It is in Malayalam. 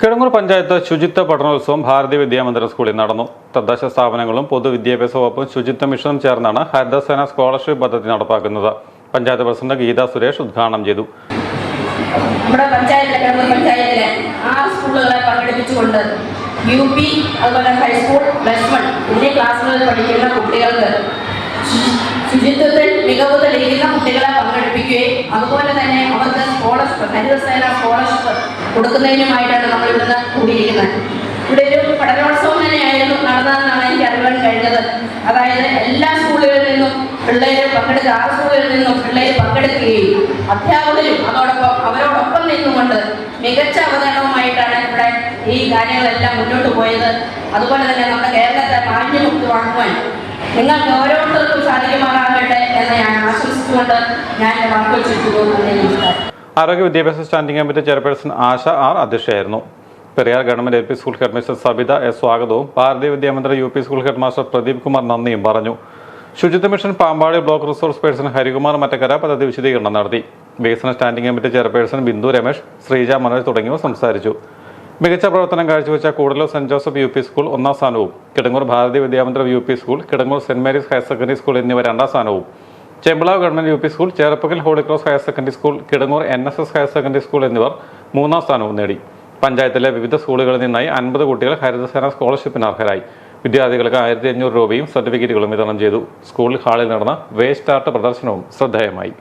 കിടങ്ങൂർ പഞ്ചായത്ത് ശുചിത്വ പഠനോത്സവം ഭാരതീയ വിദ്യാമന്ദിര സ്കൂളിൽ നടന്നു. തദ്ദേശ സ്ഥാപനങ്ങളും പൊതുവിദ്യാഭ്യാസ വകുപ്പും ശുചിത്വ മിഷനും ചേർന്നാണ് ഹരിതസേന സ്കോളർഷിപ്പ് പദ്ധതി നടപ്പാക്കുന്നത്. പഞ്ചായത്ത് പ്രസിഡന്റ് ഗീത സുരേഷ് ഉദ്ഘാടനം ചെയ്തു. നമ്മുടെ പഞ്ചായത്തിലെ 6 സ്കൂളുകളെ പങ്കെടുപ്പിച്ചുകൊണ്ട് UP അതുപോലെ ഹൈസ്കൂൾ +1 എന്നീ ക്ലാസ്സുകളിൽ പഠിക്കുന്ന കുട്ടികൾക്ക് ശുചിത്വത്തിൽ മികവ് തെളിയിക്കുന്ന കുട്ടികളെ പങ്കെടുപ്പിക്കുകയും അതുപോലെ തന്നെ അവർക്ക് ഹരിതസേന സ്കോളർഷിപ്പ് കൊടുക്കുന്നതിനുമായിട്ടാണ് നമ്മൾ ഇന്ന് കൂടിയിരിക്കുന്നത്. ഇവിടെ ഒരു പഠനോത്സവം തന്നെയായിരുന്നു നടന്നതെന്നാണ് എനിക്ക് അറിയാൻ കഴിഞ്ഞത്. അതായത് എല്ലാ സ്കൂളുകളിൽ നിന്നും പിള്ളേർ പങ്കെടുക്കുക, 6 സ്കൂളുകളിൽ നിന്നും പിള്ളേർ പങ്കെടുക്കുകയും അധ്യാപകരും അവരോടൊപ്പം നിന്നുകൊണ്ട് മികച്ച അവതരണവുമായിട്ടാണ് ഇവിടെ ഈ കാര്യങ്ങളെല്ലാം മുന്നോട്ട് പോയത്. അതുപോലെ തന്നെ നമ്മുടെ കേരളത്തെ മാലിന്യമുക്തമാക്കുവാൻ നിങ്ങൾക്ക് ഓരോരുത്തർക്കും സാധിക്കുമാറാകട്ടെ എന്ന് ഞാൻ ആശംസിച്ചുകൊണ്ട് ഞാൻ വാക്കുവെച്ചിരിക്കുന്നു. ആരോഗ്യ വിദ്യാഭ്യാസ standing committee chairperson Asha R അധ്യക്ഷയായിരുന്നു. Periyar government LP school headmistress Sabitha S സ്വാഗതവും Bharatiya Vidyamandira UP school headmaster Pradeep Kumar നന്ദിയും പറഞ്ഞു. ശുചിത്വ mission Pampady block resource person Harikumar Mattakkara പദ്ധതി വിശദീകരണം നടത്തി. വികസന standing committee chairperson Bindu Ramesh, Sreeja Manoj തുടങ്ങിയവർ സംസാരിച്ചു. മികച്ച പ്രവർത്തനം കാഴ്ചവെച്ച Koodalloor Saint Joseph UP school 1ാം സ്ഥാനവും Kidangoor Bharatiya Vidyamandira UP school, Kidangoor Saint Mary's higher secondary school എന്നിവ 2ാം സ്ഥാനവും, Chempilavu government UP school, Cherpunkal Holy Cross higher secondary school, Kidangoor NSS higher secondary school എന്നിവർ 3ാം സ്ഥാനവും നേടി. പഞ്ചായത്തിലെ വിവിധ സ്കൂളുകളിൽ നിന്നായി 50 കുട്ടികൾ ഹരിതസേന സ്കോളർഷിപ്പിന് അർഹരായി. വിദ്യാർത്ഥികൾക്ക് 1500 രൂപയും സർട്ടിഫിക്കറ്റുകളും വിതരണം ചെയ്തു. സ്കൂൾ ഹാളിൽ നടന്ന വേസ്റ്റ് ആർട്ട് പ്രദർശനവും ശ്രദ്ധേയമായി.